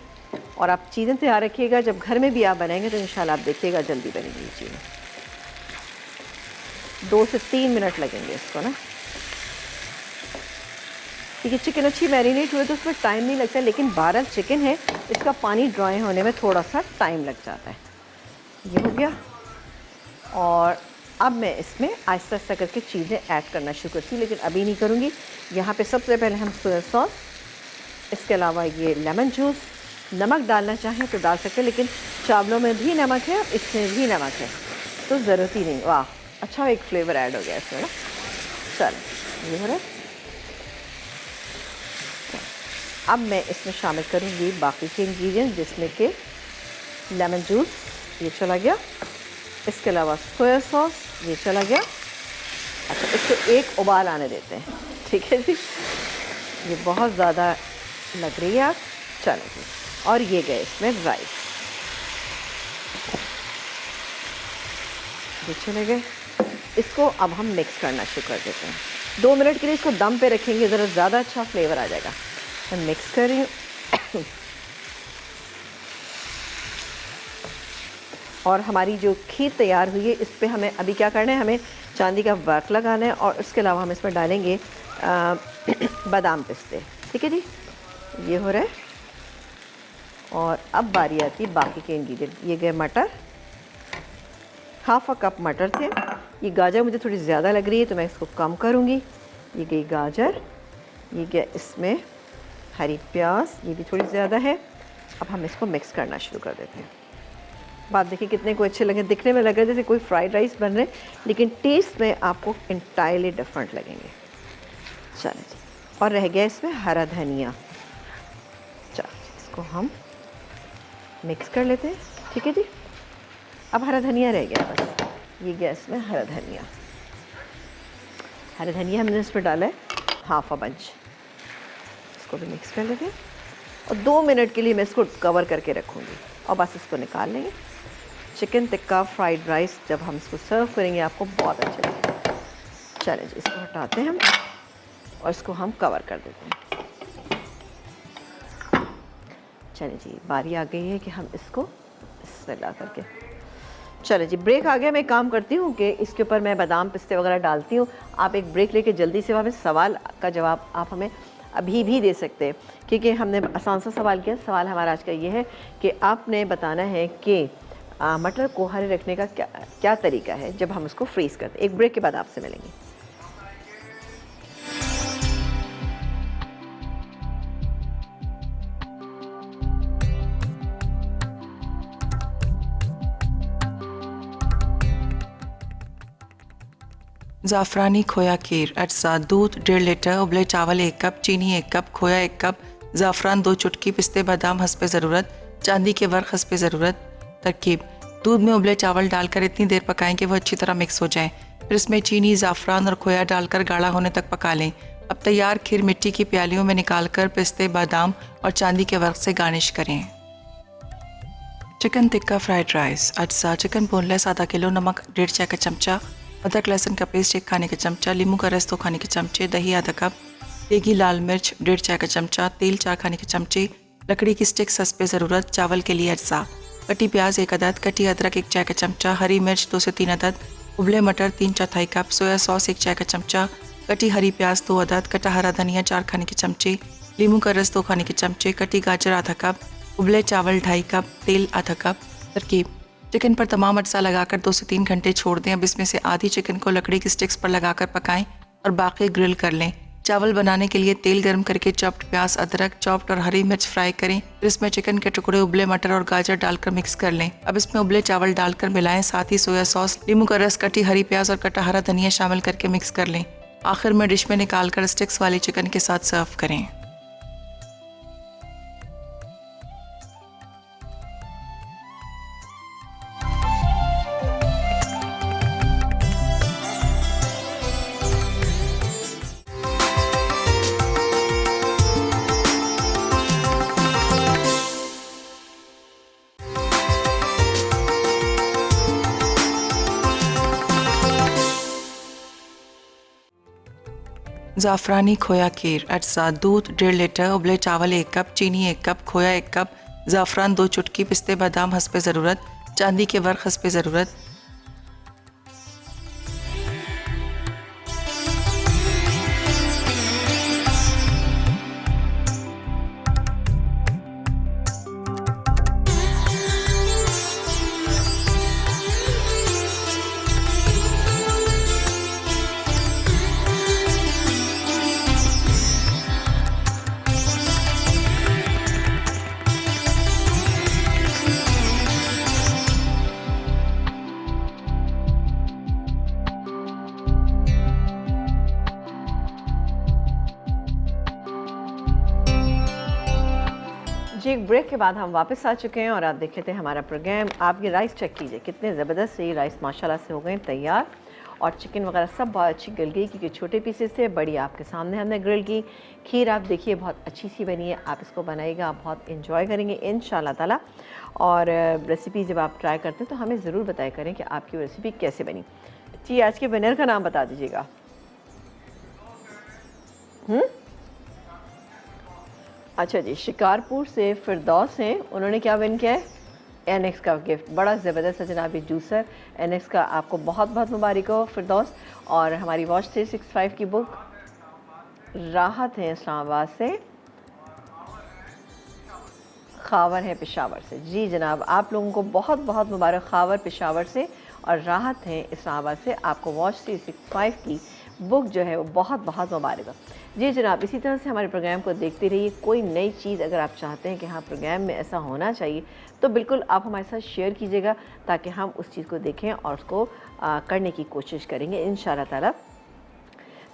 और आप चीज़ें तैयार रखिएगा, जब घर में भी आप बनाएंगे तो इंशाल्लाह आप देखिएगा जल्दी बनेगी ये चीज़ें। 2 से 3 मिनट लगेंगे इसको ना, क्योंकि चिकन अच्छी मैरिनेट हुए तो उसमें टाइम नहीं लगता, लेकिन 12 चिकन है, इसका पानी ड्राई होने में थोड़ा सा टाइम लग जाता है। ये हो गया और अब मैं इसमें आहिस्ता आहिस्ता करके चीज़ें ऐड करना शुरू करती हूँ, लेकिन अभी नहीं करूँगी। यहाँ पे सबसे पहले हम सोया सॉस, इसके अलावा ये लेमन जूस, नमक डालना चाहें तो डाल सकते हैं, लेकिन चावलों में भी नमक है और इसमें भी नमक है तो ज़रूरत ही नहीं। वाह, अच्छा एक फ्लेवर ऐड हो गया इसमें ना। चलो ये हो रहा है। अब मैं इसमें शामिल करूँगी बाकी के इंग्रेडिएंट, जिसमें कि लेमन जूस ये चला गया, इसके अलावा सोया सॉस ये चला गया। अच्छा, इसको एक उबाल आने देते हैं, ठीक है जी। ये बहुत ज़्यादा लग रही है आप, चलो जी। और ये गए इसमें राइस, ये चले गए। इसको अब हम मिक्स करना शुरू कर देते हैं। 2 मिनट के लिए इसको दम पे रखेंगे, ज़रा ज़्यादा अच्छा फ्लेवर आ जाएगा। मैं मिक्स कर रही हूँ और हमारी जो खीर तैयार हुई है इस पे हमें अभी क्या करना है, हमें चांदी का वर्क लगाना है और इसके अलावा हम इसमें डालेंगे बादाम पिस्ते, ठीक है जी। ये हो रहा है और अब बारी आती है बाकी के इंग्रेडिएंट। ये गए मटर, ½ कप मटर थे। ये गाजर मुझे थोड़ी ज़्यादा लग रही है तो मैं इसको कम करूँगी। ये गई गाजर, ये गया इसमें हरी प्याज, ये भी थोड़ी ज़्यादा है। अब हम इसको मिक्स करना शुरू कर देते हैं। बात देखिए कितने को अच्छे लगे, दिखने में लग रहा है जैसे कोई फ्राइड राइस बन रहे हैं, लेकिन टेस्ट में आपको इंटायरली डिफरेंट लगेंगे। चलें जी, और रह गया इसमें हरा धनिया। चलो इसको हम मिक्स कर लेते हैं, ठीक है जी। अब हरा धनिया रह गया बस, ये गया इसमें हरा धनिया। हरा धनिया हमने इसमें डाला है ½ बंच। इसको भी मिक्स कर लेते हैं और 2 मिनट के लिए मैं इसको कवर करके रखूँगी और बस इसको निकाल लेंगे। चिकन टिक्का फ्राइड राइस जब हम इसको सर्व करेंगे आपको बहुत अच्छा लगेगा। चलें जी, इसको हटाते हैं हम और इसको हम कवर कर देते हैं। चलिए जी, बारी आ गई है कि हम इसको बिस्मिल्लाह करके, चलो जी ब्रेक आ गया। मैं काम करती हूँ कि इसके ऊपर मैं बादाम पिस्ते वगैरह डालती हूँ। आप एक ब्रेक लेके जल्दी से हमें सवाल का जवाब आप हमें अभी भी दे सकते हैं, क्योंकि हमने आसान सा सवाल किया। सवाल हमारा आज का ये है कि आपने बताना है कि मटर को हरे रखने का क्या तरीका है जब हम उसको फ्रीज़ करते हैं। एक ब्रेक के बाद आपसे मिलेंगे।
ज़ाफ़रानी खोया खीर, अज्जा दूध 1.5 लीटर, उबले चावल 1 कप, चीनी 1 कप, खोया 1 कप, ज़ाफ़रान 2 चुटकी, पिस्ते बादाम हस्बे ज़रूरत, चांदी के वर्क हस्बे ज़रूरत। तरकीब: दूध में उबले चावल डालकर इतनी देर पकाएं कि वो अच्छी तरह मिक्स हो जाए। फिर इसमें चीनी, ज़ाफ़रान और खोया डालकर गाढ़ा होने तक पका लें। अब तैयार खीर मिट्टी की प्यालियों में निकालकर पिस्ते बादाम और चांदी के वर्क से गार्निश करें। चिकन टिक्का फ्राइड राइस, अज्जा चिकन बोनलेस आधा किलो, नमक 1.5 चाय का चमचा, अदरक लहसुन का पेस्ट 1 खाने का चमचा, नींबू का रस 2 खाने के चमचे, दही आधा कप, देगी लाल मिर्च 1.5 चाय का चमचा, तेल 4 खाने के चमचे, लकड़ी की स्टिक्स हस्बे ज़रूरत। चावल के लिए अज्जा: कटी प्याज 1 अदद, कटी अदरक 1 चाय का चमचा, हरी मिर्च 2 से 3 अदद, उबले मटर 3/4 कप, सोया सॉस 1 चाय का चमचा, कटी हरी प्याज 2 अदद, कटा हरा धनिया 4 खाने के चमचे, नींबू का रस 2 खाने के चमचे, कटी गाजर आधा कप, उबले चावल 2.5 कप, तेल आधा कप। तरकीब: चिकन पर तमाम अज्जा लगाकर 2 से 3 घंटे छोड़ दें। अब इसमें से आधी चिकन को लकड़ी की स्टिक्स पर लगाकर पकाएं और बाकी ग्रिल कर लें। चावल बनाने के लिए तेल गर्म करके चॉप्ड प्याज, अदरक, चॉप्ड और हरी मिर्च फ्राई करें। फिर इसमें चिकन के टुकड़े, उबले मटर और गाजर डालकर मिक्स कर लें। अब इसमें उबले चावल डालकर मिलाएं, साथ ही सोया सॉस, नींबू का रस, कटी हरी प्याज और कटा हरा धनिया शामिल करके मिक्स कर लें। आखिर में डिश में निकालकर स्टिक्स वाली चिकन के साथ सर्व करें। ज़ाफ़रानी खोया खीर, अज्जा दूध 1.5 लीटर, उबले चावल 1 कप, चीनी 1 कप, खोया 1 कप, ज़ाफ़रान 2 चुटकी, पिस्ते बादाम हस्बे ज़रूरत, चांदी के वर्क हस्बे ज़रूरत।
जी एक ब्रेक के बाद हम वापस आ चुके हैं और आप देख लेते हैं हमारा प्रोग्राम। आप ये राइस चेक कीजिए, कितने ज़बरदस्त ये राइस माशाल्लाह से हो गए तैयार, और चिकन वगैरह सब बहुत अच्छी गल गई क्योंकि छोटे पीसेस थे। बड़ी आपके सामने हमने ग्रिल की। खीर आप देखिए बहुत अच्छी सी बनी है। आप इसको बनाइएगा, आप बहुत इंजॉय करेंगे इंशाल्लाह ताला। और रेसिपी जब आप ट्राई करते हैं तो हमें ज़रूर बताया करें कि आपकी रेसिपी कैसे बनी। जी आज के विनर का नाम बता दीजिएगा। अच्छा जी, शिकारपुर से फिरदौस हैं, उन्होंने क्या विन किया है? एनएक्स का गिफ्ट, बड़ा ज़बरदस्त है जनाब ये जूसर। एनएक्स का आपको बहुत बहुत मुबारक हो फिरदौस। और हमारी वॉच 365 की बुक राहत है इस्लामाबाद से, खावर है पेशावर से। जी जनाब, आप लोगों को बहुत बहुत मुबारक, खावर पेशावर से और राहत है इस्लामाबाद से। आपको वॉच 365 की बुक जो है वो बहुत बहुत मुबारक हो। जी जनाब, इसी तरह से हमारे प्रोग्राम को देखते रहिए। कोई नई चीज़ अगर आप चाहते हैं कि हाँ प्रोग्राम में ऐसा होना चाहिए तो बिल्कुल आप हमारे साथ शेयर कीजिएगा ताकि हम उस चीज़ को देखें और उसको करने की कोशिश करेंगे इंशाअल्लाह ताला।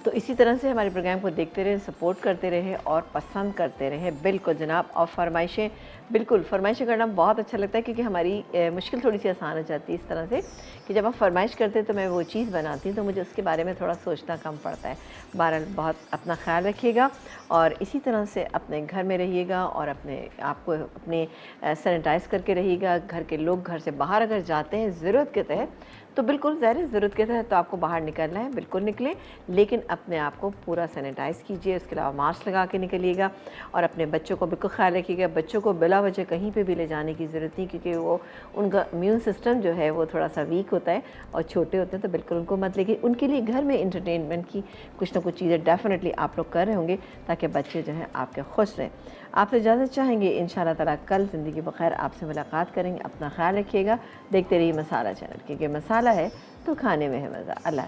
तो इसी तरह से हमारे प्रोग्राम को देखते रहें, सपोर्ट करते रहें और पसंद करते रहें। बिल्कुल जनाब, और फरमाइशें, बिल्कुल फरमाइशें करना बहुत अच्छा लगता है क्योंकि हमारी मुश्किल थोड़ी सी आसान हो जाती है इस तरह से कि जब आप फरमाइश करते हैं तो मैं वो चीज़ बनाती हूँ तो मुझे उसके बारे में थोड़ा सोचना कम पड़ता है। बहरहाल बहुत अपना ख्याल रखिएगा और इसी तरह से अपने घर में रहिएगा और अपने आप को अपने सैनिटाइज़ करके रहिएगा। घर के लोग घर से बाहर अगर जाते हैं ज़रूरत के तहत तो बिल्कुल ज़ाहिर ज़रूरत के तहत तो आपको बाहर निकलना है, बिल्कुल निकलें, लेकिन अपने आप को पूरा सैनिटाइज़ कीजिए। उसके अलावा मास्क लगा के निकलिएगा और अपने बच्चों को बिल्कुल ख्याल रखिएगा। बच्चों को बिला वजह कहीं पे भी ले जाने की ज़रूरत नहीं, क्योंकि वो उनका इम्यून सिस्टम जो है वो थोड़ा सा वीक होता है और छोटे होते हैं, तो बिल्कुल उनको मत लेके। उनके लिए घर में इंटरटेनमेंट की कुछ ना कुछ चीज़ें डेफिनेटली आप लोग कर रहे होंगे ताकि बच्चे जो हैं आपके खुश रहें। आपसे इजाज़त चाहेंगे, इंशाल्लाह ताला कल ज़िंदगी बखैर आपसे मुलाकात करेंगे। अपना ख्याल रखिएगा, देखते रहिए मसाला चैनल, क्योंकि मसाला है तो खाने में है मज़ा। अल्लाह।